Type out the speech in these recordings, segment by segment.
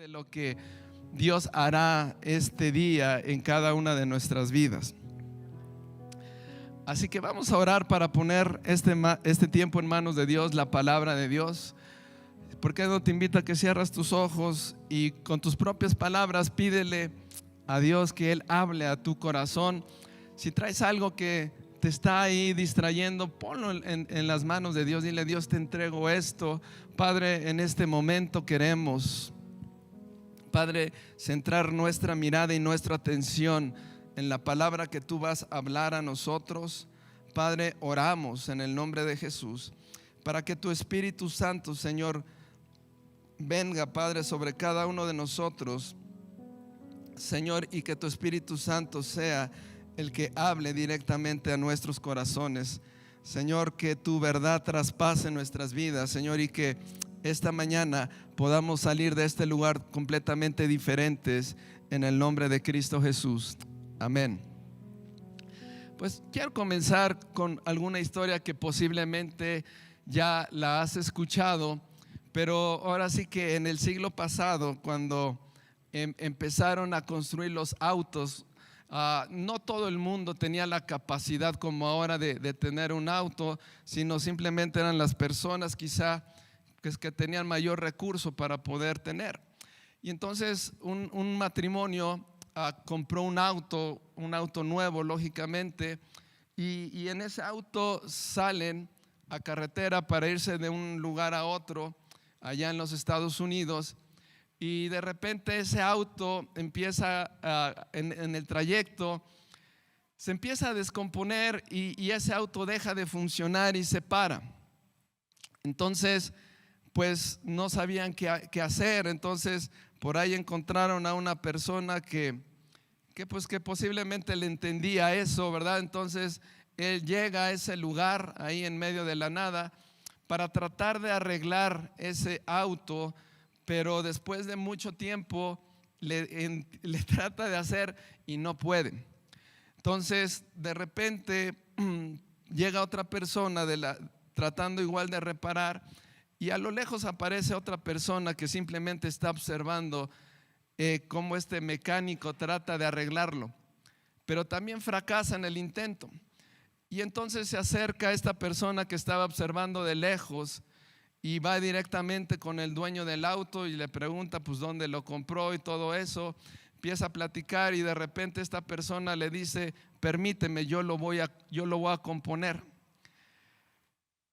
de lo que Dios hará este día en cada una de nuestras vidas. Así que vamos a orar para poner este tiempo en manos de Dios, la palabra de Dios. ¿Por qué no te invito a que cierras tus ojos y con tus propias palabras pídele a Dios que Él hable a tu corazón? Si traes algo que te está ahí distrayendo, ponlo en las manos de Dios. Dile: Dios, te entrego esto. Padre, en este momento queremos, Padre, centrar nuestra mirada y nuestra atención en la palabra que tú vas a hablar a nosotros. Padre, oramos en el nombre de Jesús para que tu Espíritu Santo, Señor, venga, Padre, sobre cada uno de nosotros, Señor, y que tu Espíritu Santo sea el que hable directamente a nuestros corazones. Señor, que tu verdad traspase nuestras vidas, Señor, y que esta mañana podamos salir de este lugar completamente diferentes en el nombre de Cristo Jesús. Amén. Pues quiero comenzar con alguna historia que posiblemente ya la has escuchado, pero ahora sí que en el siglo pasado, cuando empezaron a construir los autos, no todo el mundo tenía la capacidad como ahora de tener un auto, sino simplemente eran las personas quizá que tenían mayor recurso para poder tener. Y entonces un matrimonio compró un auto nuevo, lógicamente, y en ese auto salen a carretera para irse de un lugar a otro allá en los Estados Unidos. Y de repente ese auto empieza en el trayecto, se empieza a descomponer y ese auto deja de funcionar y se para. Entonces, pues no sabían qué hacer. Entonces por ahí encontraron a una persona que posiblemente le entendía eso, ¿verdad? Entonces él llega a ese lugar ahí en medio de la nada para tratar de arreglar ese auto, pero después de mucho tiempo le trata de hacer y no puede. Entonces de repente llega otra persona tratando igual de reparar, y a lo lejos aparece otra persona que simplemente está observando cómo este mecánico trata de arreglarlo, pero también fracasa en el intento. Y entonces se acerca a esta persona que estaba observando de lejos y va directamente con el dueño del auto y le pregunta pues dónde lo compró y todo eso. Empieza a platicar y de repente esta persona le dice: permíteme, yo lo voy a componer.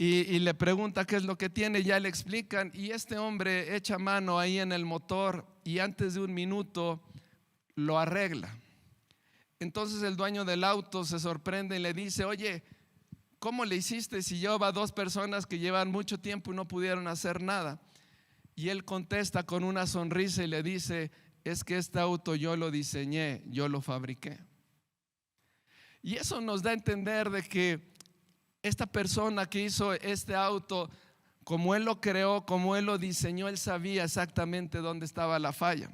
Y le pregunta qué es lo que tiene, ya le explican, y este hombre echa mano ahí en el motor y antes de un minuto lo arregla. Entonces el dueño del auto se sorprende y le dice: oye, ¿cómo le hiciste si lleva dos personas que llevan mucho tiempo y no pudieron hacer nada? Y él contesta con una sonrisa y le dice: es que este auto yo lo diseñé, yo lo fabriqué. Y eso nos da a entender de que esta persona que hizo este auto, como él lo creó, como él lo diseñó, él sabía exactamente dónde estaba la falla.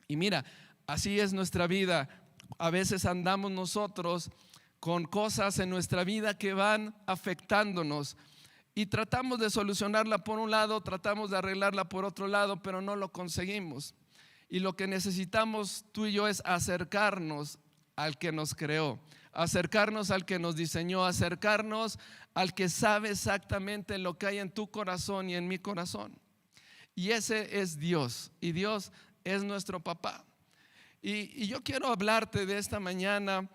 Y mira, así es nuestra vida. A veces andamos nosotros con cosas en nuestra vida que van afectándonos y tratamos de solucionarla por un lado, tratamos de arreglarla por otro lado, pero no lo conseguimos. Y lo que necesitamos tú y yo es acercarnos al que nos creó, acercarnos al que nos diseñó, acercarnos al que sabe exactamente lo que hay en tu corazón y en mi corazón. Y ese es Dios, y Dios es nuestro papá. Y yo quiero hablarte de esta mañana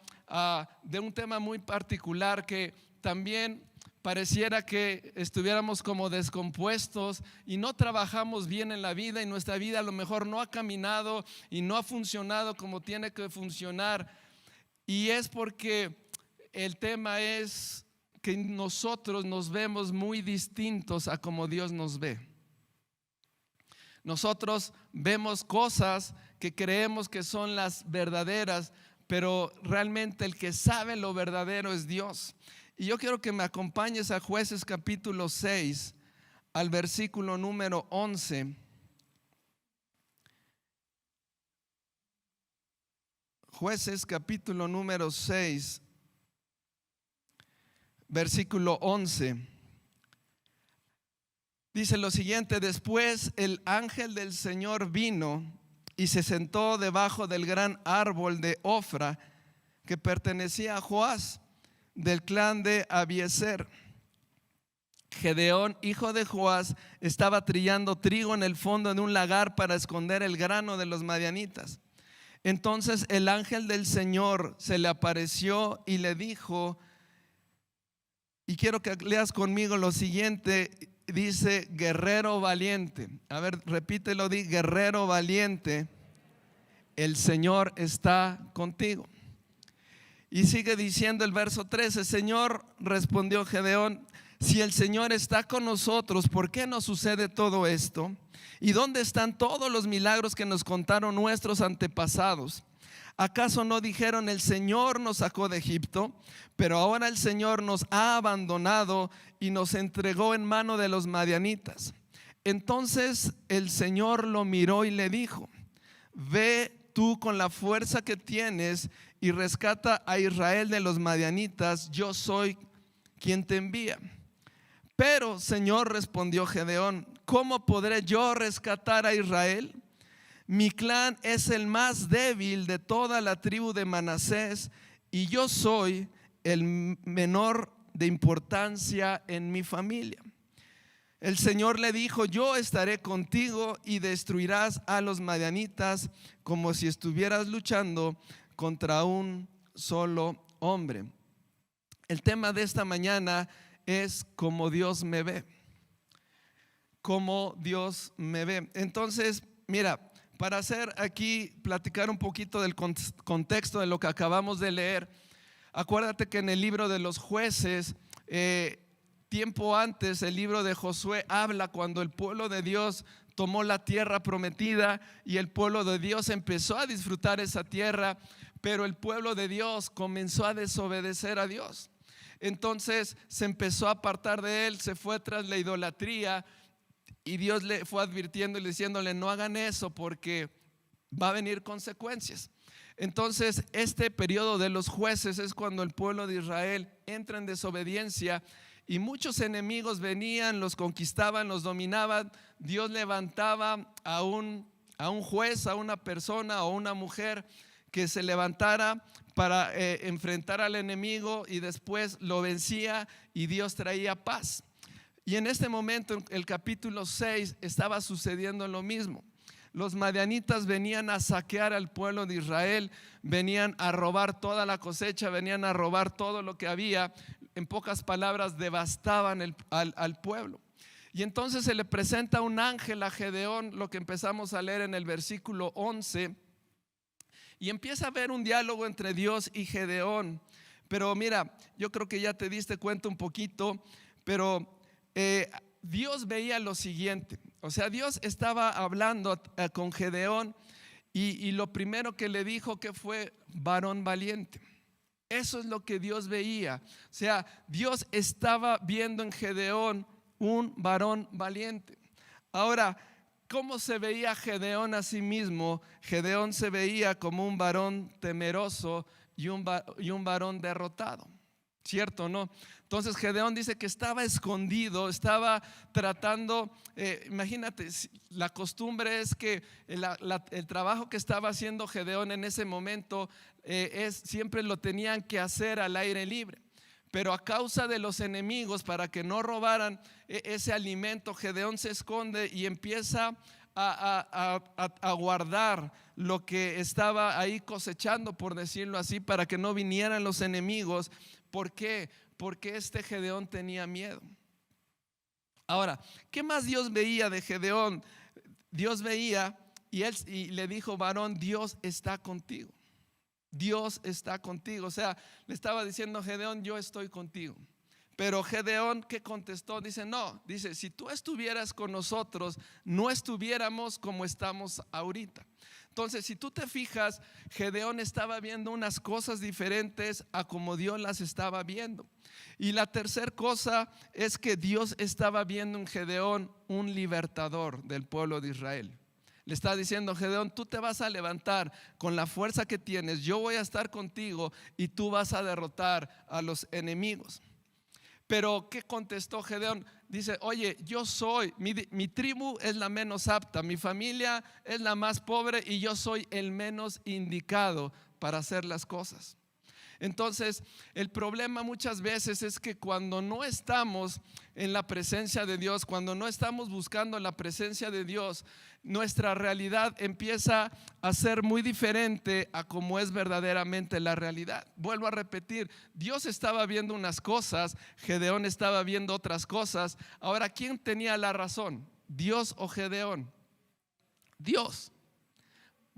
de un tema muy particular que también pareciera que estuviéramos como descompuestos y no trabajamos bien en la vida, y nuestra vida a lo mejor no ha caminado y no ha funcionado como tiene que funcionar. Y es porque el tema es que nosotros nos vemos muy distintos a como Dios nos ve. Nosotros vemos cosas que creemos que son las verdaderas, pero realmente el que sabe lo verdadero es Dios. Y yo quiero que me acompañes a Jueces capítulo 6, al versículo número 11. Jueces capítulo número 6, versículo 11. dice lo siguiente: después el ángel del Señor vino y se sentó debajo del gran árbol de Ofra que pertenecía a Joás, del clan de Abiezer. Gedeón, hijo de Joás, estaba trillando trigo en el fondo de un lagar para esconder el grano de los madianitas. Entonces el ángel del Señor se le apareció y le dijo, y quiero que leas conmigo lo siguiente, dice: guerrero valiente. A ver, repítelo, di: guerrero valiente, el Señor está contigo. Y sigue diciendo el verso 13: Señor, respondió Gedeón, si el Señor está con nosotros, ¿por qué nos sucede todo esto? ¿Y dónde están todos los milagros que nos contaron nuestros antepasados? ¿Acaso no dijeron: el Señor nos sacó de Egipto? Pero ahora el Señor nos ha abandonado y nos entregó en mano de los madianitas. Entonces el Señor lo miró y le dijo: ve tú con la fuerza que tienes y rescata a Israel de los madianitas. Yo soy quien te envía. Pero, Señor, respondió Gedeón, ¿cómo podré yo rescatar a Israel? Mi clan es el más débil de toda la tribu de Manasés y yo soy el menor de importancia en mi familia. El Señor le dijo: yo estaré contigo y destruirás a los madianitas como si estuvieras luchando contra un solo hombre. El tema de esta mañana es como Dios me ve. Como Dios me ve. Entonces, mira, para hacer aquí, platicar un poquito del contexto de lo que acabamos de leer, acuérdate que en el libro de los jueces, tiempo antes, el libro de Josué habla cuando el pueblo de Dios tomó la tierra prometida y el pueblo de Dios empezó a disfrutar esa tierra, pero el pueblo de Dios comenzó a desobedecer a Dios. Entonces se empezó a apartar de él, se fue tras la idolatría y Dios le fue advirtiendo y diciéndole: no hagan eso porque va a venir consecuencias. Entonces este periodo de los jueces es cuando el pueblo de Israel entra en desobediencia y muchos enemigos venían, los conquistaban, los dominaban. Dios levantaba a un juez, a una persona o una mujer que se levantara para enfrentar al enemigo y después lo vencía y Dios traía paz. Y en este momento, en el capítulo 6, estaba sucediendo lo mismo. Los madianitas venían a saquear al pueblo de Israel, venían a robar toda la cosecha, venían a robar todo lo que había. En pocas palabras, devastaban al pueblo. Y entonces se le presenta un ángel a Gedeón, lo que empezamos a leer en el versículo 11. Y empieza a haber un diálogo entre Dios y Gedeón. Pero mira, yo creo que ya te diste cuenta un poquito, pero Dios veía lo siguiente. O sea, Dios estaba hablando con Gedeón y lo primero que le dijo que fue: varón valiente. Eso es lo que Dios veía. O sea, Dios estaba viendo en Gedeón un varón valiente. Ahora, ¿cómo se veía Gedeón a sí mismo? Gedeón se veía como un varón temeroso y un varón derrotado, ¿cierto o no? Entonces Gedeón dice que estaba escondido, estaba tratando, imagínate, la costumbre es que el trabajo que estaba haciendo Gedeón en ese momento siempre lo tenían que hacer al aire libre. Pero a causa de los enemigos, para que no robaran ese alimento, Gedeón se esconde y empieza a guardar lo que estaba ahí cosechando, por decirlo así, para que no vinieran los enemigos. ¿Por qué? Porque este Gedeón tenía miedo. Ahora, ¿qué más Dios veía de Gedeón? Dios veía y le dijo: varón, Dios está contigo. Dios está contigo. O sea, le estaba diciendo a Gedeón: yo estoy contigo. Pero Gedeón, ¿qué contestó? Dice: no, dice, si tú estuvieras con nosotros, no estuviéramos como estamos ahorita. Entonces, si tú te fijas, Gedeón estaba viendo unas cosas diferentes a como Dios las estaba viendo. Y la tercera cosa es que Dios estaba viendo en Gedeón un libertador del pueblo de Israel. Le está diciendo: Gedeón, tú te vas a levantar con la fuerza que tienes, yo voy a estar contigo y tú vas a derrotar a los enemigos. Pero ¿qué contestó Gedeón? Dice, oye, mi tribu es la menos apta, mi familia es la más pobre y yo soy el menos indicado para hacer las cosas. Entonces, el problema muchas veces es que cuando no estamos en la presencia de Dios, cuando no estamos buscando la presencia de Dios, nuestra realidad empieza a ser muy diferente a como es verdaderamente la realidad. Vuelvo a repetir, Dios estaba viendo unas cosas, Gedeón estaba viendo otras cosas. Ahora, ¿quién tenía la razón? ¿Dios o Gedeón? Dios.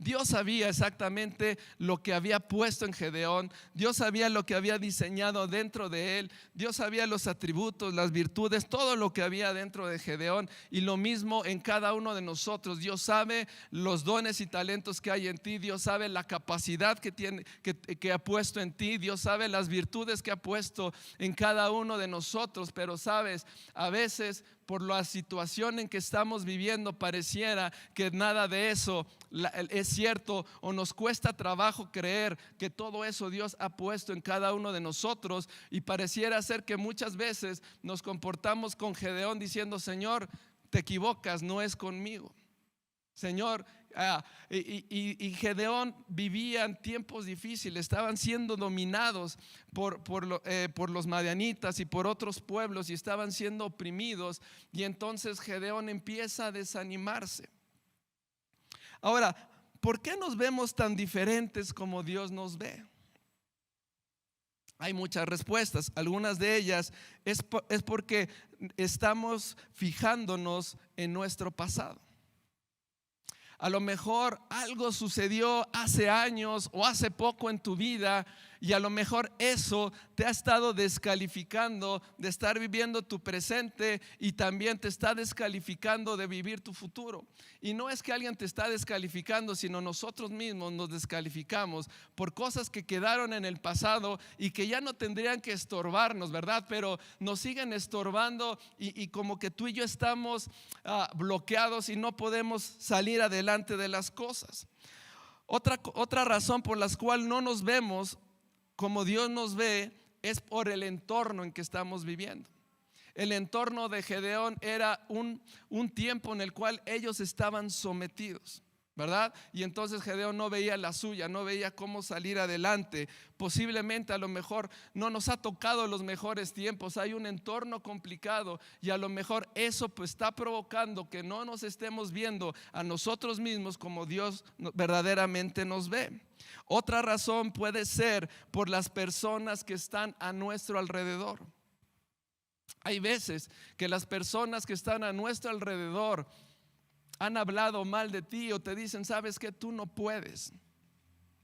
Dios sabía exactamente lo que había puesto en Gedeón. Dios sabía lo que había diseñado dentro de él. Dios sabía los atributos, las virtudes, todo lo que había dentro de Gedeón. Y lo mismo en cada uno de nosotros. Dios sabe los dones y talentos que hay en ti. Dios sabe la capacidad que ha puesto en ti. Dios sabe las virtudes que ha puesto en cada uno de nosotros. Pero sabes, a veces por la situación en que estamos viviendo pareciera que nada de eso es cierto, o nos cuesta trabajo creer que todo eso Dios ha puesto en cada uno de nosotros, y pareciera ser que muchas veces nos comportamos con Gedeón diciendo, Señor, te equivocas, no es conmigo. Señor, y Gedeón vivía en tiempos difíciles, estaban siendo dominados por los madianitas y por otros pueblos, y estaban siendo oprimidos, y entonces Gedeón empieza a desanimarse. Ahora, ¿por qué nos vemos tan diferentes como Dios nos ve? Hay muchas respuestas. Algunas de ellas es porque estamos fijándonos en nuestro pasado. A lo mejor algo sucedió hace años o hace poco en tu vida, y a lo mejor eso te ha estado descalificando de estar viviendo tu presente, y también te está descalificando de vivir tu futuro. Y no es que alguien te está descalificando, sino nosotros mismos nos descalificamos por cosas que quedaron en el pasado y que ya no tendrían que estorbarnos, ¿verdad? Pero nos siguen estorbando, y como que tú y yo estamos bloqueados y no podemos salir adelante de las cosas. Otra razón por la cual no nos vemos como Dios nos ve es por el entorno en que estamos viviendo. El entorno de Gedeón era un tiempo en el cual ellos estaban sometidos, ¿verdad? Y entonces Gedeón no veía la suya, no veía cómo salir adelante. Posiblemente a lo mejor no nos ha tocado los mejores tiempos, hay un entorno complicado, y a lo mejor eso pues está provocando que no nos estemos viendo a nosotros mismos como Dios verdaderamente nos ve. Otra razón puede ser por las personas que están a nuestro alrededor. Hay veces que las personas que están a nuestro alrededor han hablado mal de ti, o te dicen, sabes que tú no puedes.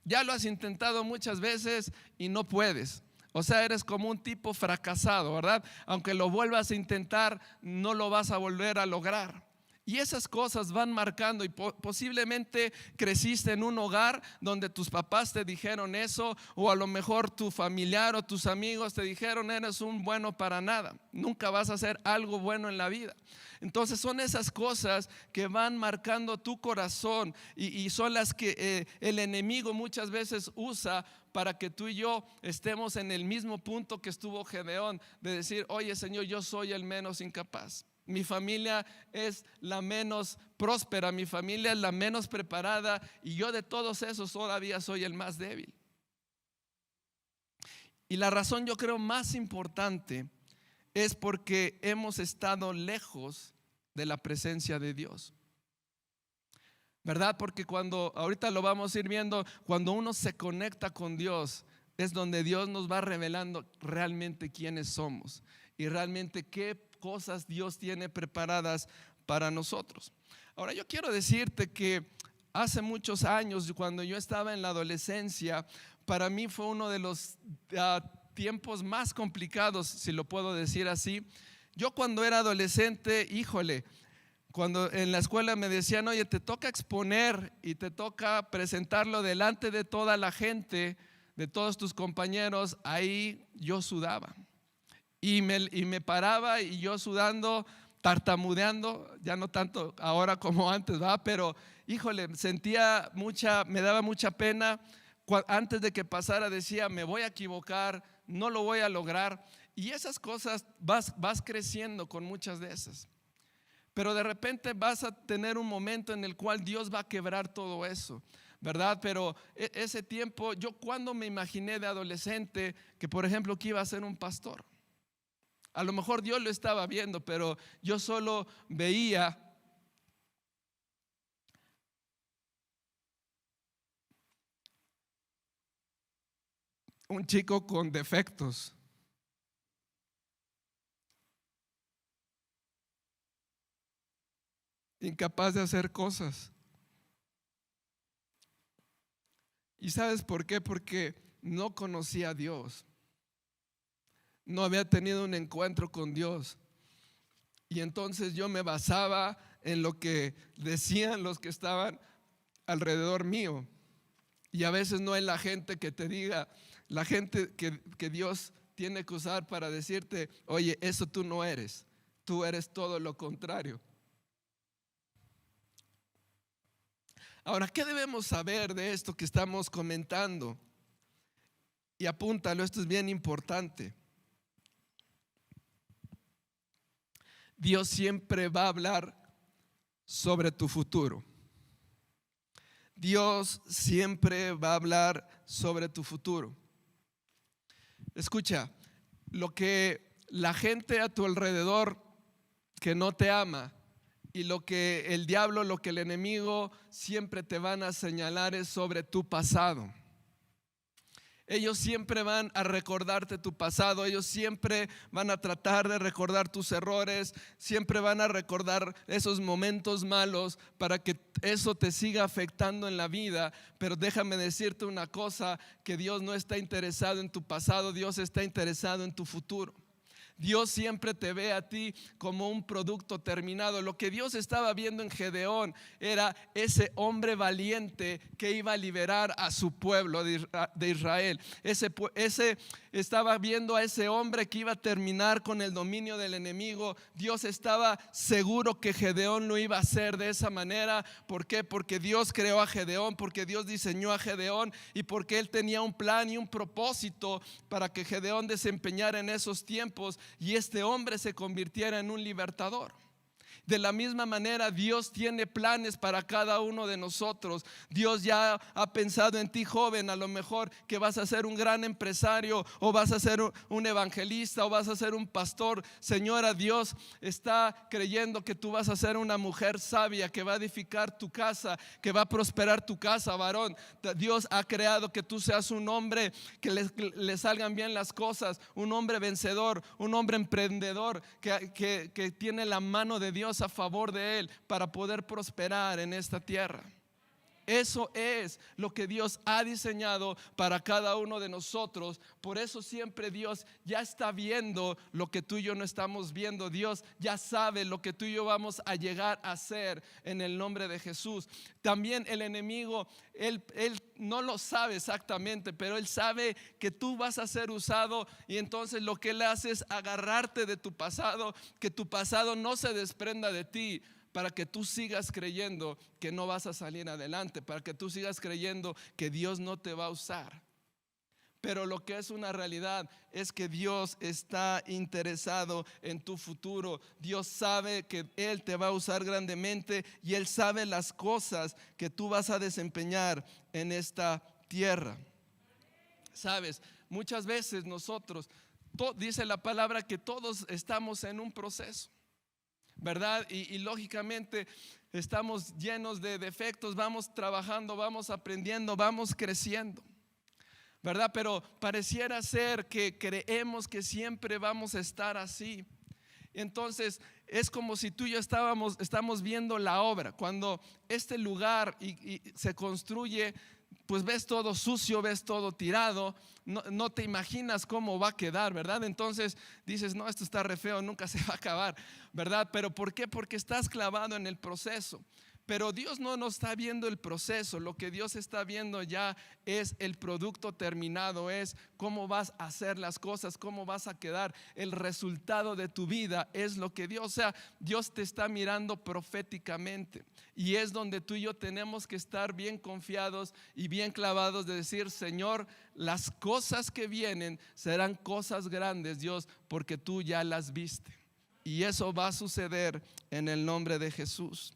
Ya lo has intentado muchas veces y no puedes. O sea, eres como un tipo fracasado, ¿verdad? Aunque lo vuelvas a intentar, no lo vas a volver a lograr. Y esas cosas van marcando, y posiblemente creciste en un hogar donde tus papás te dijeron eso, o a lo mejor tu familiar o tus amigos te dijeron, eres un bueno para nada, nunca vas a hacer algo bueno en la vida. Entonces son esas cosas que van marcando tu corazón, y son las que el enemigo muchas veces usa para que tú y yo estemos en el mismo punto que estuvo Gedeón, de decir, oye Señor, yo soy el menos incapaz. Mi familia es la menos próspera, mi familia es la menos preparada, y yo de todos esos todavía soy el más débil. Y la razón, yo creo, más importante es porque hemos estado lejos de la presencia de Dios, ¿verdad? Porque ahorita lo vamos a ir viendo, cuando uno se conecta con Dios, es donde Dios nos va revelando realmente quiénes somos y realmente qué cosas Dios tiene preparadas para nosotros. Ahora, yo quiero decirte que hace muchos años, cuando yo estaba en la adolescencia, para mí fue uno de los tiempos más complicados, si lo puedo decir así. Yo cuando era adolescente, híjole, cuando en la escuela me decían, oye, te toca exponer y te toca presentarlo delante de toda la gente, de todos tus compañeros, ahí yo sudaba. Y me paraba, y yo sudando, tartamudeando, ya no tanto ahora como antes, ¿verdad? Pero híjole, me daba mucha pena. Antes de que pasara decía, me voy a equivocar, no lo voy a lograr. Y esas cosas vas creciendo con muchas de esas. Pero de repente vas a tener un momento en el cual Dios va a quebrar todo eso, ¿verdad? Pero ese tiempo, yo cuando me imaginé de adolescente que, por ejemplo, que iba a ser un pastor. A lo mejor Dios lo estaba viendo, pero yo solo veía un chico con defectos, incapaz de hacer cosas. ¿Y sabes por qué? Porque no conocía a Dios. No había tenido un encuentro con Dios. Y entonces yo me basaba en lo que decían los que estaban alrededor mío. Y a veces no es la gente que te diga, la gente que Dios tiene que usar para decirte, oye, eso tú no eres, tú eres todo lo contrario. Ahora, ¿qué debemos saber de esto que estamos comentando? Y apúntalo, esto es bien importante. Dios siempre va a hablar sobre tu futuro. Dios siempre va a hablar sobre tu futuro. Escucha, lo que la gente a tu alrededor que no te ama y lo que el diablo, lo que el enemigo siempre te van a señalar es sobre tu pasado. Ellos siempre van a recordarte tu pasado, ellos siempre van a tratar de recordar tus errores, siempre van a recordar esos momentos malos para que eso te siga afectando en la vida. Pero déjame decirte una cosa, que Dios no está interesado en tu pasado, Dios está interesado en tu futuro. Dios siempre te ve a ti como un producto terminado. Lo que Dios estaba viendo en Gedeón era ese hombre valiente que iba a liberar a su pueblo de Israel. Ese estaba viendo a ese hombre que iba a terminar con el dominio del enemigo. Dios estaba seguro que Gedeón lo iba a hacer de esa manera. ¿Por qué? Porque Dios creó a Gedeón, porque Dios diseñó a Gedeón y porque Él tenía un plan y un propósito para que Gedeón desempeñara en esos tiempos y este hombre se convirtiera en un libertador. De la misma manera, Dios tiene planes para cada uno de nosotros. Dios ya ha pensado en ti, joven, a lo mejor que vas a ser un gran empresario o vas a ser un evangelista o vas a ser un pastor. Señora, Dios está creyendo que tú vas a ser una mujer sabia que va a edificar tu casa, que va a prosperar tu casa, varón. Dios ha creado que tú seas un hombre que le salgan bien las cosas, un hombre vencedor, un hombre emprendedor que tiene la mano de Dios a favor de él para poder prosperar en esta tierra. Eso es lo que Dios ha diseñado para cada uno de nosotros. Por eso siempre Dios ya está viendo lo que tú y yo no estamos viendo. Dios ya sabe lo que tú y yo vamos a llegar a ser en el nombre de Jesús. También el enemigo, él no lo sabe exactamente, pero él sabe que tú vas a ser usado. Y entonces lo que él hace es agarrarte de tu pasado, que tu pasado no se desprenda de ti, para que tú sigas creyendo que no vas a salir adelante, para que tú sigas creyendo que Dios no te va a usar. Pero lo que es una realidad es que Dios está interesado en tu futuro. Dios sabe que Él te va a usar grandemente y Él sabe las cosas que tú vas a desempeñar en esta tierra. Sabes, muchas veces nosotros, dice la palabra que todos estamos en un proceso, ¿verdad? Y lógicamente estamos llenos de defectos, vamos trabajando, vamos aprendiendo, vamos creciendo, ¿verdad? Pero pareciera ser que creemos que siempre vamos a estar así. Entonces es como si tú y yo estamos viendo la obra. Cuando este lugar y se construye, pues ves todo sucio, ves todo tirado, no te imaginas cómo va a quedar, ¿verdad? Entonces dices, no, esto está re feo, nunca se va a acabar, ¿verdad? Pero ¿por qué? Porque estás clavado en el proceso. Pero Dios no nos está viendo el proceso, lo que Dios está viendo ya es el producto terminado, es cómo vas a hacer las cosas, cómo vas a quedar, el resultado de tu vida es lo que Dios, o sea, Dios te está mirando proféticamente y es donde tú y yo tenemos que estar bien confiados y bien clavados de decir, Señor, las cosas que vienen serán cosas grandes, Dios, porque tú ya las viste y eso va a suceder en el nombre de Jesús.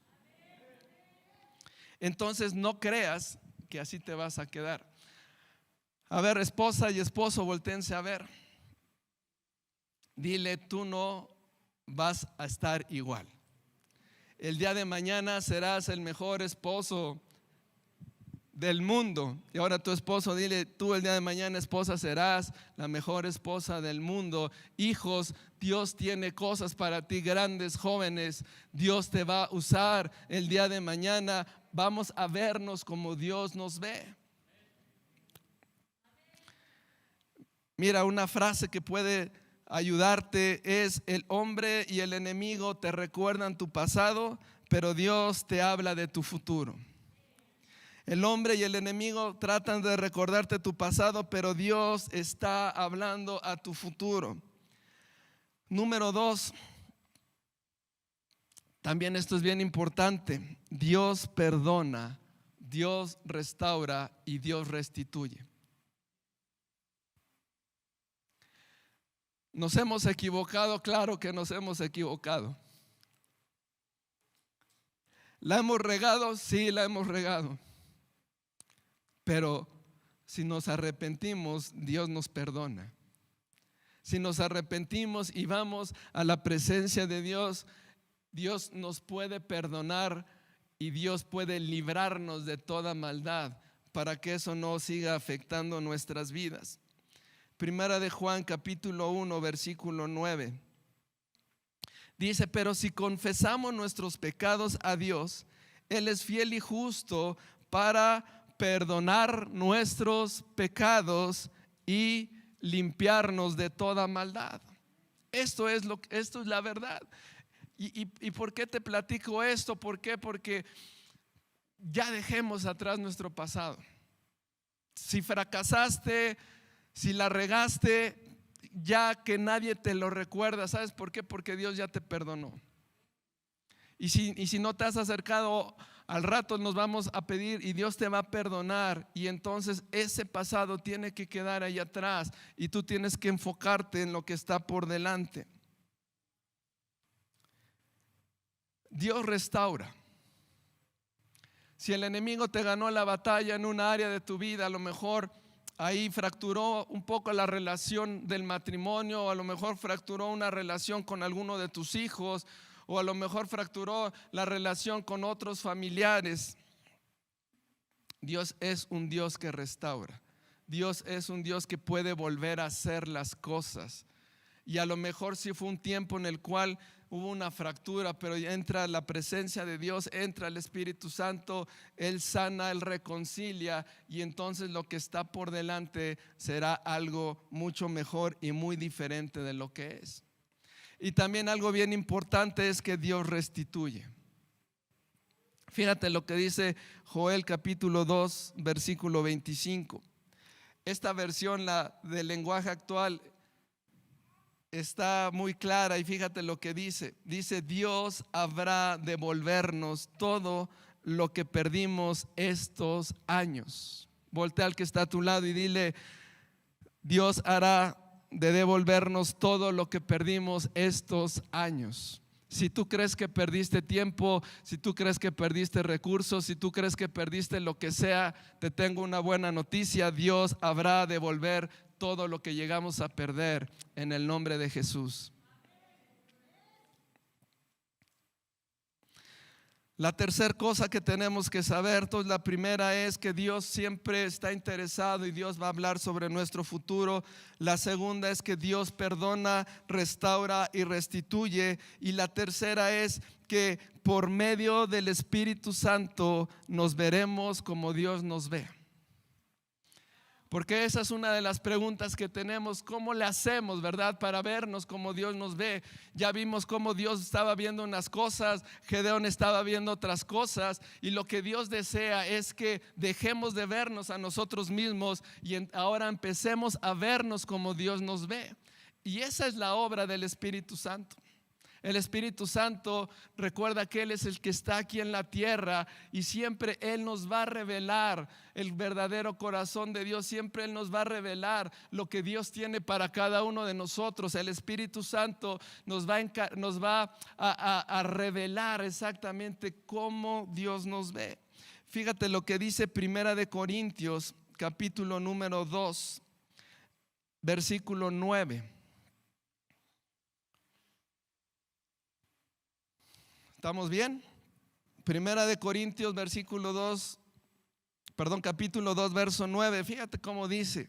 Entonces no creas que así te vas a quedar. A ver, esposa y esposo, voltéense a ver. Dile, tú no vas a estar igual. El día de mañana serás el mejor esposo del mundo. Y ahora tu esposo, dile, tú el día de mañana, esposa, serás la mejor esposa del mundo. Hijos, Dios tiene cosas para ti grandes, jóvenes. Dios te va a usar el día de mañana. Vamos a vernos como Dios nos ve. Mira, una frase que puede ayudarte es: el hombre y el enemigo te recuerdan tu pasado, pero Dios te habla de tu futuro. El hombre y el enemigo tratan de recordarte tu pasado, pero Dios está hablando a tu futuro. Número 2, también esto es bien importante: Dios perdona, Dios restaura y Dios restituye. Nos hemos equivocado, claro que nos hemos equivocado. ¿La hemos regado? Sí, la hemos regado. Pero si nos arrepentimos, Dios nos perdona. Si nos arrepentimos y vamos a la presencia de Dios, Dios nos puede perdonar y Dios puede librarnos de toda maldad para que eso no siga afectando nuestras vidas. Primera de Juan capítulo 1 versículo 9 dice: pero si confesamos nuestros pecados a Dios, Él es fiel y justo para perdonar nuestros pecados y limpiarnos de toda maldad. Esto es la verdad. ¿Y por qué te platico esto? ¿Por qué? Porque ya dejemos atrás nuestro pasado. Si fracasaste, si la regaste, ya que nadie te lo recuerda. ¿Sabes por qué? Porque Dios ya te perdonó. Y si no te has acercado, al rato nos vamos a pedir y Dios te va a perdonar. Y entonces ese pasado tiene que quedar ahí atrás y tú tienes que enfocarte en lo que está por delante. Dios restaura. Si el enemigo te ganó la batalla en una área de tu vida, a lo mejor ahí fracturó un poco la relación del matrimonio, o a lo mejor fracturó una relación con alguno de tus hijos, o a lo mejor fracturó la relación con otros familiares. Dios es un Dios que restaura. Dios es un Dios que puede volver a hacer las cosas. Y a lo mejor sí fue un tiempo en el cual hubo una fractura, pero entra la presencia de Dios, entra el Espíritu Santo, Él sana, Él reconcilia, y entonces lo que está por delante será algo mucho mejor y muy diferente de lo que es. Y también algo bien importante es que Dios restituye. Fíjate lo que dice Joel capítulo 2 versículo 25. Esta versión, la del lenguaje actual, está muy clara y fíjate lo que dice. Dice: Dios habrá de devolvernos todo lo que perdimos estos años. Voltea al que está a tu lado y dile: Dios hará de devolvernos todo lo que perdimos estos años. Si tú crees que perdiste tiempo, si tú crees que perdiste recursos, si tú crees que perdiste lo que sea, te tengo una buena noticia: Dios habrá de devolver todo lo que llegamos a perder en el nombre de Jesús. La tercera cosa que tenemos que saber, entonces, la primera es que Dios siempre está interesado y Dios va a hablar sobre nuestro futuro. La segunda es que Dios perdona, restaura y restituye. Y la tercera es que por medio del Espíritu Santo nos veremos como Dios nos ve. Porque esa es una de las preguntas que tenemos: ¿cómo le hacemos, verdad, para vernos como Dios nos ve? Ya vimos cómo Dios estaba viendo unas cosas, Gedeón estaba viendo otras cosas, y lo que Dios desea es que dejemos de vernos a nosotros mismos y ahora empecemos a vernos como Dios nos ve. Y esa es la obra del Espíritu Santo. El Espíritu Santo, recuerda que Él es el que está aquí en la tierra, y siempre Él nos va a revelar el verdadero corazón de Dios. Siempre Él nos va a revelar lo que Dios tiene para cada uno de nosotros. El Espíritu Santo nos va a revelar exactamente cómo Dios nos ve. Fíjate lo que dice Primera de Corintios, capítulo número 2, versículo 9. ¿Estamos bien? Primera de Corintios, capítulo 2, verso 9. Fíjate cómo dice.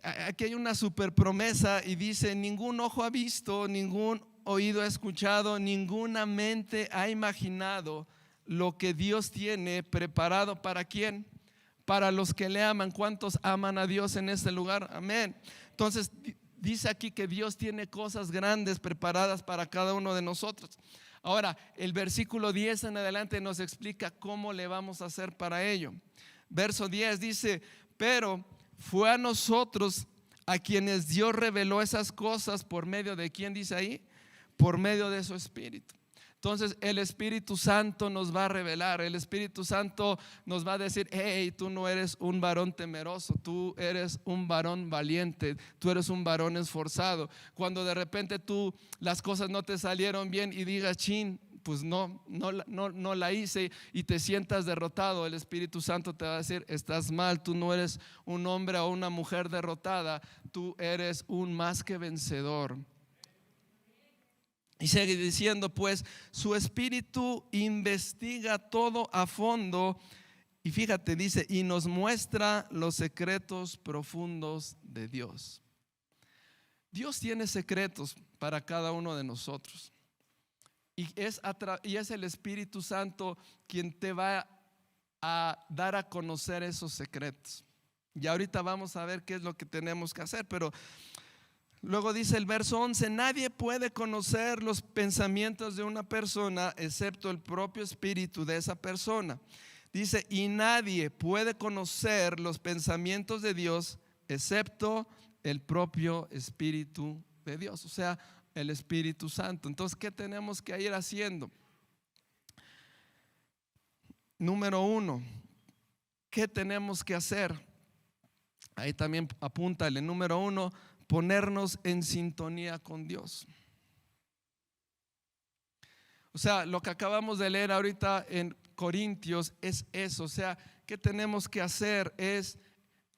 Aquí hay una super promesa y dice: ningún ojo ha visto, ningún oído ha escuchado, ninguna mente ha imaginado lo que Dios tiene preparado. ¿Para quién? Para los que le aman. ¿Cuántos aman a Dios en este lugar? Amén. Entonces dice aquí que Dios tiene cosas grandes preparadas para cada uno de nosotros. Ahora, el versículo 10 en adelante nos explica cómo le vamos a hacer para ello. Verso 10 dice: pero fue a nosotros a quienes Dios reveló esas cosas. ¿Por medio de quién dice ahí? Por medio de su Espíritu. Entonces el Espíritu Santo nos va a revelar. El Espíritu Santo nos va a decir: hey, tú no eres un varón temeroso, tú eres un varón valiente, tú eres un varón esforzado. Cuando de repente las cosas no te salieron bien y digas: chin, pues no la hice, y te sientas derrotado, el Espíritu Santo te va a decir: estás mal, tú no eres un hombre o una mujer derrotada, tú eres un más que vencedor. Y sigue diciendo: pues su Espíritu investiga todo a fondo. Y fíjate, dice: y nos muestra los secretos profundos de Dios. Dios tiene secretos para cada uno de nosotros. Y es el Espíritu Santo quien te va a dar a conocer esos secretos. Y ahorita vamos a ver qué es lo que tenemos que hacer. Pero luego dice el verso 11: nadie puede conocer los pensamientos de una persona excepto el propio espíritu de esa persona. Dice: y nadie puede conocer los pensamientos de Dios excepto el propio Espíritu de Dios, o sea, el Espíritu Santo. Entonces, ¿qué tenemos que ir haciendo? Número 1, ¿qué tenemos que hacer? Ahí también apúntale. Número 1, ponernos en sintonía con Dios. O sea, lo que acabamos de leer ahorita en Corintios es eso. O sea, ¿qué tenemos que hacer? Es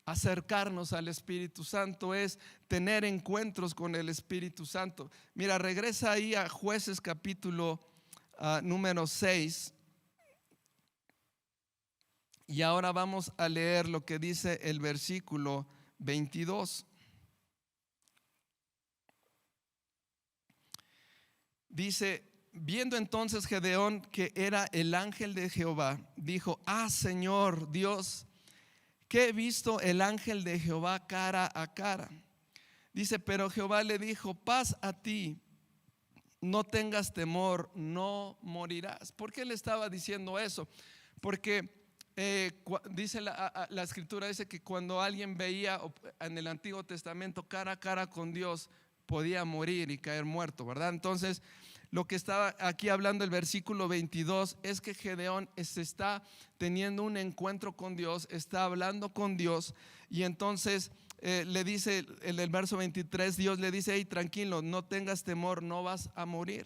acercarnos al Espíritu Santo, es tener encuentros con el Espíritu Santo. Mira, regresa ahí a Jueces capítulo número 6. Y ahora vamos a leer lo que dice el versículo 22. Dice: viendo entonces Gedeón que era el ángel de Jehová, dijo: Señor Dios, que he visto el ángel de Jehová cara a cara. Dice: pero Jehová le dijo: paz a ti, no tengas temor, no morirás. ¿Por qué le estaba diciendo eso? Porque dice la escritura, dice que cuando alguien veía en el Antiguo Testamento cara a cara con Dios, podía morir y caer muerto, ¿verdad? Entonces, lo que estaba aquí hablando el versículo 22 es que Gedeón se está teniendo un encuentro con Dios, está hablando con Dios, y entonces le dice en el verso 23, Dios le dice: hey, tranquilo, no tengas temor, no vas a morir.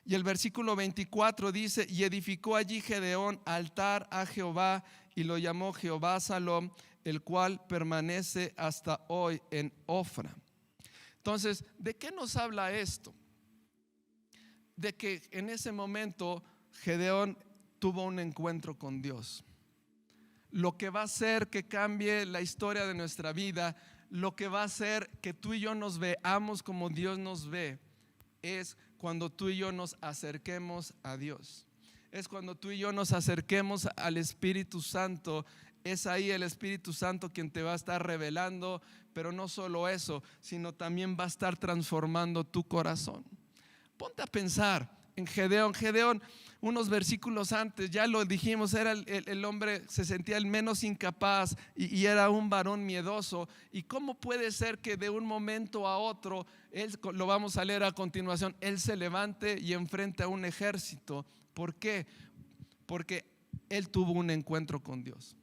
Y el versículo 24 dice: y edificó allí Gedeón altar a Jehová y lo llamó Jehová Salom, el cual permanece hasta hoy en Ofra. Entonces, ¿de qué nos habla esto? De que en ese momento Gedeón tuvo un encuentro con Dios. Lo que va a hacer que cambie la historia de nuestra vida, lo que va a hacer que tú y yo nos veamos como Dios nos ve, es cuando tú y yo nos acerquemos a Dios. Es cuando tú y yo nos acerquemos al Espíritu Santo Es ahí el Espíritu Santo quien te va a estar revelando, pero no solo eso, sino también va a estar transformando tu corazón. Ponte a pensar en Gedeón. Gedeón, unos versículos antes, ya lo dijimos, era el hombre, se sentía el menos incapaz y era un varón miedoso. ¿Y cómo puede ser que de un momento a otro, él, lo vamos a leer a continuación, él se levante y enfrente a un ejército? ¿Por qué? Porque él tuvo un encuentro con Dios.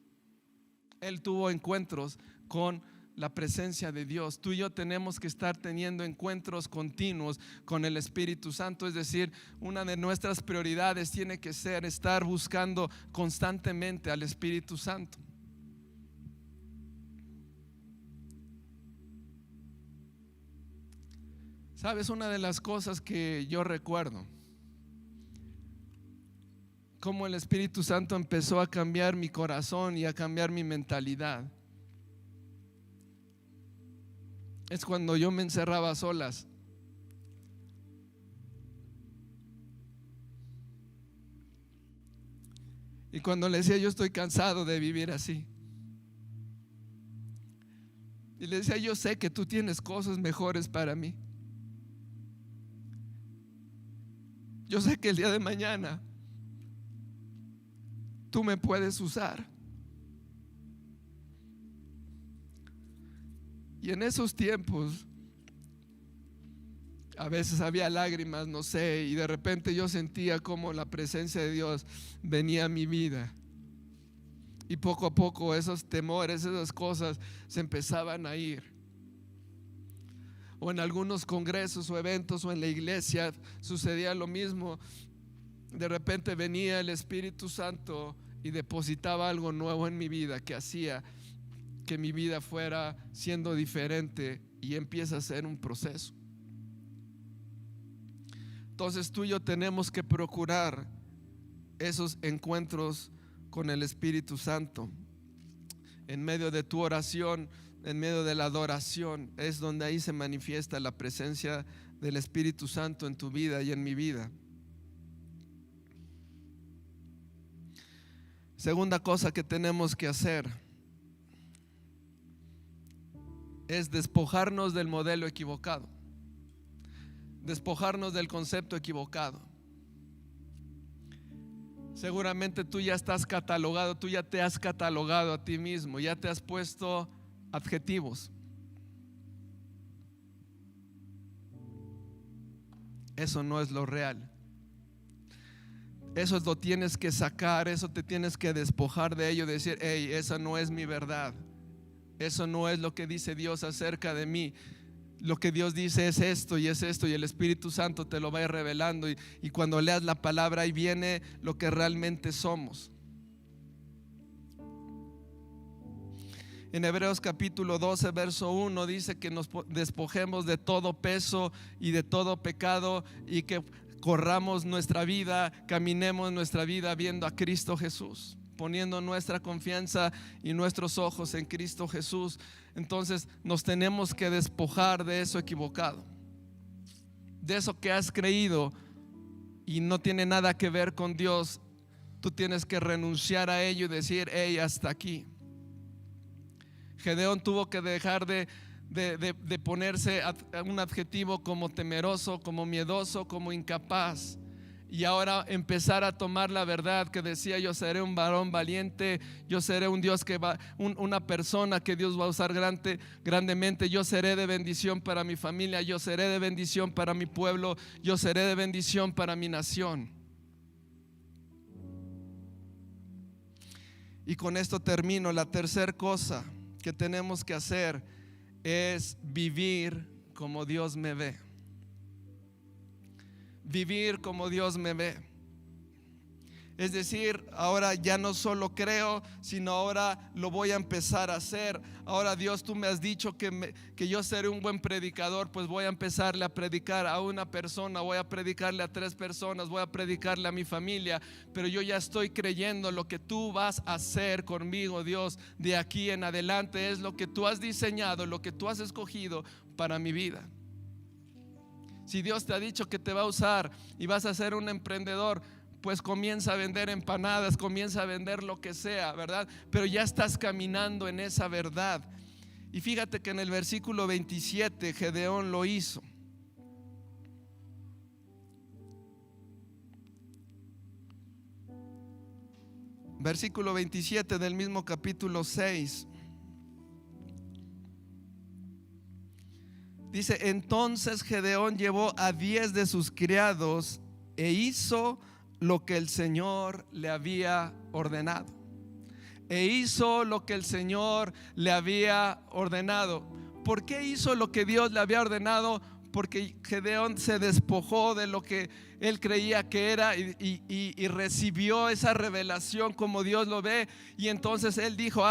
Él tuvo encuentros con la presencia de Dios. Tú y yo tenemos que estar teniendo encuentros continuos con el Espíritu Santo. Es decir, una de nuestras prioridades tiene que ser estar buscando constantemente al Espíritu Santo. ¿Sabes? Una de las cosas que yo recuerdo, cómo el Espíritu Santo empezó a cambiar mi corazón y a cambiar mi mentalidad, es cuando yo me encerraba a solas. Y cuando le decía, yo estoy cansado de vivir así. Y le decía, yo sé que tú tienes cosas mejores para mí. Yo sé que el día de mañana tú me puedes usar. Y en esos tiempos a veces había lágrimas, no sé, y de repente yo sentía como la presencia de Dios venía a mi vida. Y poco a poco esos temores, esas cosas se empezaban a ir. O en algunos congresos o eventos o en la iglesia sucedía lo mismo. De repente venía el Espíritu Santo y depositaba algo nuevo en mi vida que hacía que mi vida fuera siendo diferente, y empieza a ser un proceso. Entonces tú y yo tenemos que procurar esos encuentros con el Espíritu Santo. En medio de tu oración, en medio de la adoración, es donde ahí se manifiesta la presencia del Espíritu Santo en tu vida y en mi vida. Segunda cosa que tenemos que hacer es despojarnos del modelo equivocado, despojarnos del concepto equivocado. Seguramente tú ya estás catalogado, tú ya te has catalogado a ti mismo, ya te has puesto adjetivos. Eso no es lo real. Eso lo tienes que sacar, eso te tienes que despojar de ello, decir, hey, esa no es mi verdad. Eso no es lo que dice Dios acerca de mí. Lo que Dios dice es esto y es esto, y el Espíritu Santo te lo va a ir revelando, y cuando leas la palabra ahí viene lo que realmente somos. En Hebreos capítulo 12 verso 1 dice que nos despojemos de todo peso y de todo pecado, y que corramos nuestra vida, caminemos nuestra vida viendo a Cristo Jesús, poniendo nuestra confianza y nuestros ojos en Cristo Jesús. Entonces nos tenemos que despojar de eso equivocado, de eso que has creído y no tiene nada que ver con Dios. Tú tienes que renunciar a ello y decir, hey, hasta aquí. Gedeón tuvo que dejar de ponerse un adjetivo como temeroso, como miedoso, como incapaz, y ahora empezar a tomar la verdad que decía, yo seré un varón valiente, yo seré un Dios que va, una persona que Dios va a usar grandemente, yo seré de bendición para mi familia, yo seré de bendición para mi pueblo, yo seré de bendición para mi nación. Y con esto termino. La tercera cosa que tenemos que hacer es vivir como Dios me ve. Vivir como Dios me ve. Es decir, ahora ya no solo creo, sino ahora lo voy a empezar a hacer. Ahora, Dios, tú me has dicho que yo seré un buen predicador, pues voy a empezarle a predicar a una persona, voy a predicarle a 3 personas, voy a predicarle a mi familia. Pero yo ya estoy creyendo lo que tú vas a hacer conmigo, Dios, de aquí en adelante es lo que tú has diseñado, lo que tú has escogido para mi vida. Si Dios te ha dicho que te va a usar y vas a ser un emprendedor, pues comienza a vender empanadas, comienza a vender lo que sea, ¿verdad? Pero ya estás caminando en esa verdad. Y fíjate que en el versículo 27 Gedeón lo hizo. Versículo 27 del mismo capítulo 6. Dice: entonces Gedeón llevó a 10 de sus criados e hizo lo que el Señor le había ordenado. E hizo lo que el Señor le había ordenado. ¿Por qué hizo lo que Dios le había ordenado? Porque Gedeón se despojó de lo que él creía que era y recibió esa revelación como Dios lo ve. Y entonces él dijo: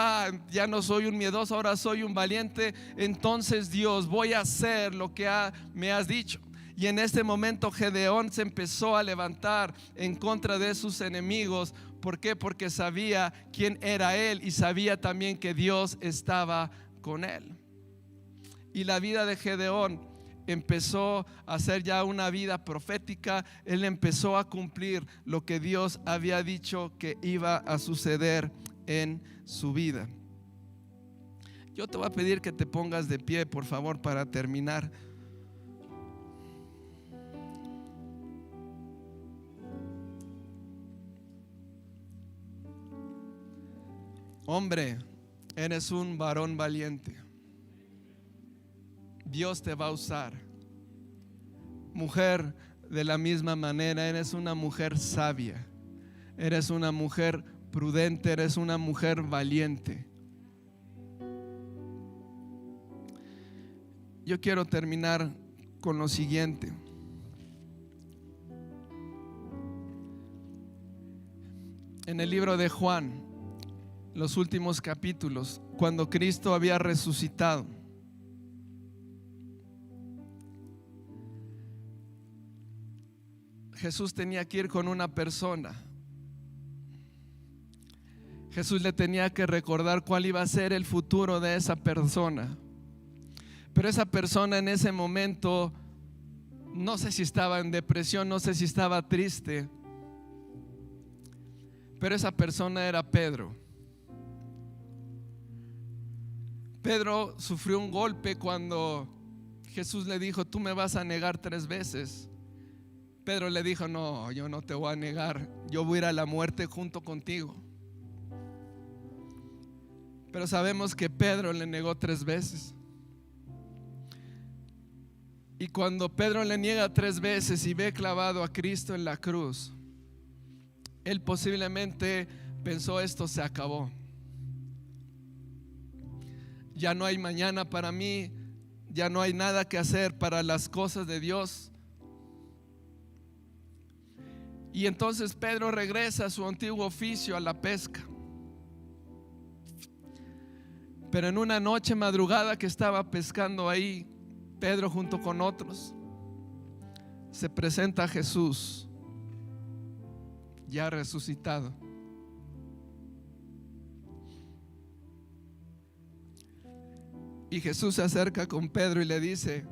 ya no soy un miedoso, ahora soy un valiente. Entonces Dios, voy a hacer lo que me has dicho. Y en este momento Gedeón se empezó a levantar en contra de sus enemigos. ¿Por qué? Porque sabía quién era él y sabía también que Dios estaba con él. Y la vida de Gedeón empezó a ser ya una vida profética. Él empezó a cumplir lo que Dios había dicho que iba a suceder en su vida. Yo te voy a pedir que te pongas de pie, por favor, para terminar. Hombre, eres un varón valiente. Dios te va a usar. Mujer, de la misma manera, eres una mujer sabia. Eres una mujer prudente, eres una mujer valiente. Yo quiero terminar con lo siguiente. En el libro de Juan, los últimos capítulos, cuando Cristo había resucitado, Jesús tenía que ir con una persona. Jesús le tenía que recordar cuál iba a ser el futuro de esa persona. Pero esa persona en ese momento, no sé si estaba en depresión, no sé si estaba triste, pero esa persona era Pedro. Pedro sufrió un golpe cuando Jesús le dijo: tú me vas a negar 3 veces. Pedro le dijo: no, yo no te voy a negar, yo voy a ir a la muerte junto contigo. Pero sabemos que Pedro le negó 3 veces. Y cuando Pedro le niega 3 veces y ve clavado a Cristo en la cruz, él posiblemente pensó: esto se acabó. Ya no hay mañana para mí, ya no hay nada que hacer para las cosas de Dios. Y entonces Pedro regresa a su antiguo oficio, a la pesca. Pero en una noche madrugada que estaba pescando ahí, Pedro junto con otros, se presenta a Jesús ya resucitado. Y Jesús se acerca con Pedro y le dice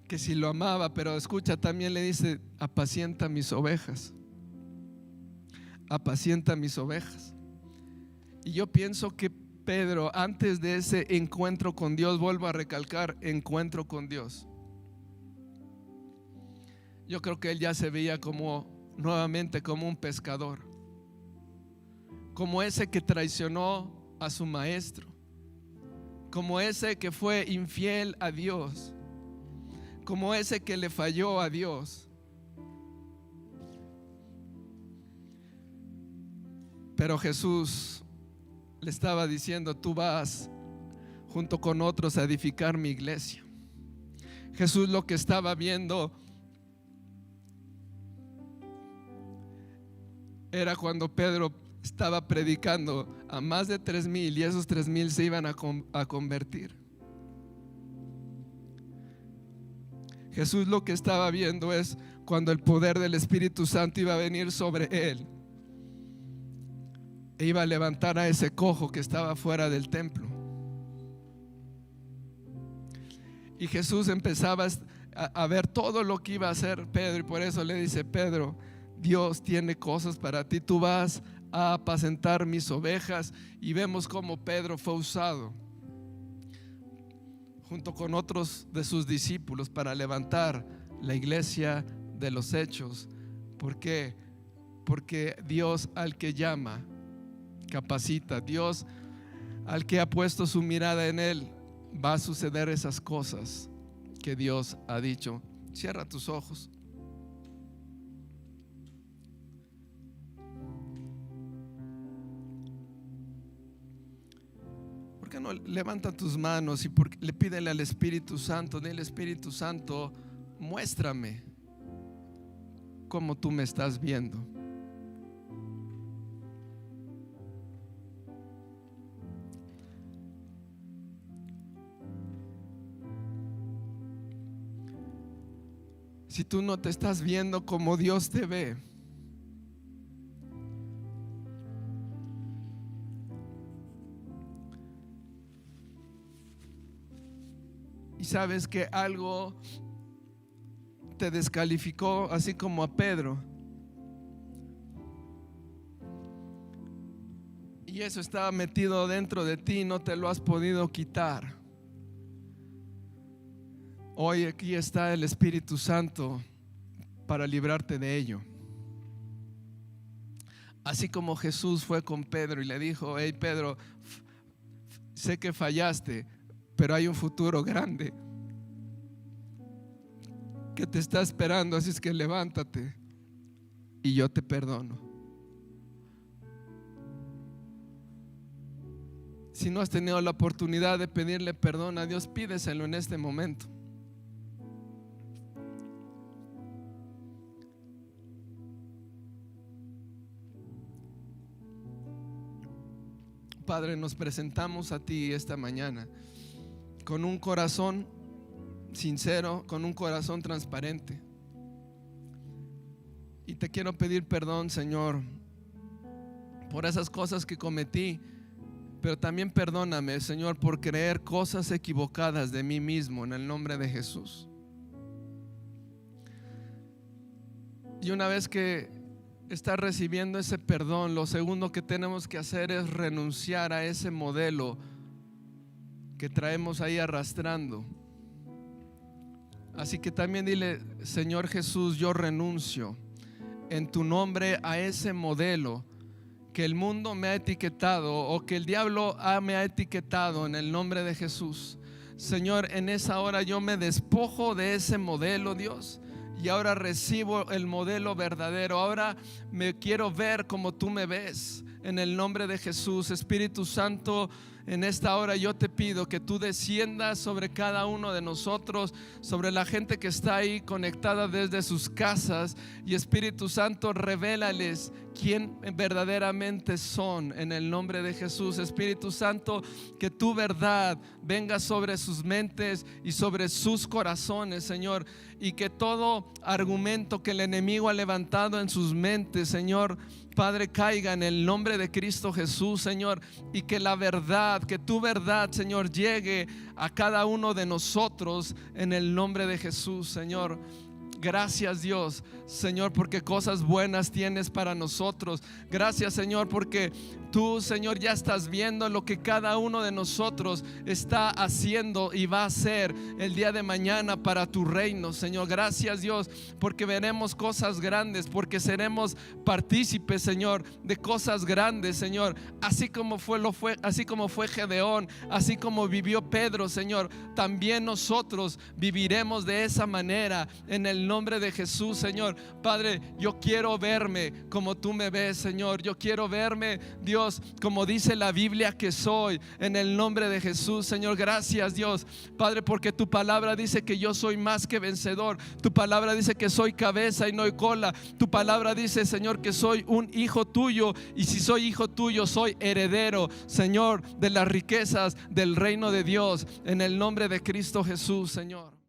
que si lo amaba, pero escucha, también le dice: apacienta mis ovejas, apacienta mis ovejas. Y yo pienso que Pedro, antes de ese encuentro con Dios, vuelvo a recalcar, encuentro con Dios, yo creo que él ya se veía nuevamente como un pescador, como ese que traicionó a su maestro, como ese que fue infiel a Dios, como ese que le falló a Dios. Pero Jesús le estaba diciendo: tú vas junto con otros a edificar mi iglesia. Jesús lo que estaba viendo era cuando Pedro estaba predicando a más de 3,000 y esos 3,000 se iban a convertir. Jesús lo que estaba viendo es cuando el poder del Espíritu Santo iba a venir sobre él e iba a levantar a ese cojo que estaba fuera del templo. Y Jesús empezaba a ver todo lo que iba a hacer Pedro, y por eso le dice: Pedro, Dios tiene cosas para ti, tú vas a apacentar mis ovejas. Y vemos cómo Pedro fue usado junto con otros de sus discípulos para levantar la iglesia de los Hechos. ¿Por qué? Porque Dios al que llama capacita. Dios al que ha puesto su mirada en él, va a suceder esas cosas que Dios ha dicho. Cierra tus ojos. ¿Por qué no levanta tus manos y le pídele al Espíritu Santo? Dile: Espíritu Santo, muéstrame cómo tú me estás viendo. Si tú no te estás viendo como Dios te ve, y sabes que algo te descalificó, así como a Pedro, y eso estaba metido dentro de ti, no te lo has podido quitar. Hoy aquí está el Espíritu Santo para librarte de ello. Así como Jesús fue con Pedro y le dijo: hey Pedro, sé que fallaste, pero hay un futuro grande que te está esperando, así es que levántate y yo te perdono. Si no has tenido la oportunidad de pedirle perdón a Dios, pídeselo en este momento. Padre, nos presentamos a ti esta mañana con un corazón sincero, con un corazón transparente. Y te quiero pedir perdón, Señor, por esas cosas que cometí, pero también perdóname, Señor, por creer cosas equivocadas de mí mismo, en el nombre de Jesús. Y una vez que estás recibiendo ese perdón, lo segundo que tenemos que hacer es renunciar a ese modelo que traemos ahí arrastrando. Así que también dile: Señor Jesús, yo renuncio en tu nombre a ese modelo que el mundo me ha etiquetado, o que el diablo me ha etiquetado, en el nombre de Jesús. Señor, en esa hora yo me despojo de ese modelo, Dios, y ahora recibo el modelo verdadero. Ahora me quiero ver como tú me ves, en el nombre de Jesús. Espíritu Santo, en esta hora yo te pido que tú desciendas sobre cada uno de nosotros, sobre la gente que está ahí conectada desde sus casas. Y Espíritu Santo, revélales quién verdaderamente son, en el nombre de Jesús. Espíritu Santo, que tu verdad venga sobre sus mentes y sobre sus corazones, Señor, y que todo argumento que el enemigo ha levantado en sus mentes, Señor, Padre, caiga en el nombre de Cristo Jesús, Señor, y que la verdad, que tu verdad, Señor, llegue a cada uno de nosotros, en el nombre de Jesús, Señor. Gracias, Dios, Señor, porque cosas buenas tienes para nosotros. Gracias, Señor, porque tú, Señor, ya estás viendo lo que cada uno de nosotros está haciendo y va a hacer el día de mañana para tu reino, Señor. Gracias, Dios, porque veremos cosas grandes, porque seremos partícipes, Señor, de cosas grandes, Señor. Así como fue Gedeón, así como vivió Pedro, Señor, también nosotros viviremos de esa manera, en el nombre de Jesús, Señor. Padre, yo quiero verme como tú me ves, Señor. Yo quiero verme, Dios, como dice la Biblia que soy, en el nombre de Jesús, Señor. Gracias, Dios, Padre, porque tu palabra dice que yo soy más que vencedor. Tu palabra dice que soy cabeza y no cola. Tu palabra dice, Señor, que soy un hijo tuyo, y si soy hijo tuyo, soy heredero, Señor, de las riquezas del reino de Dios, en el nombre de Cristo Jesús, Señor.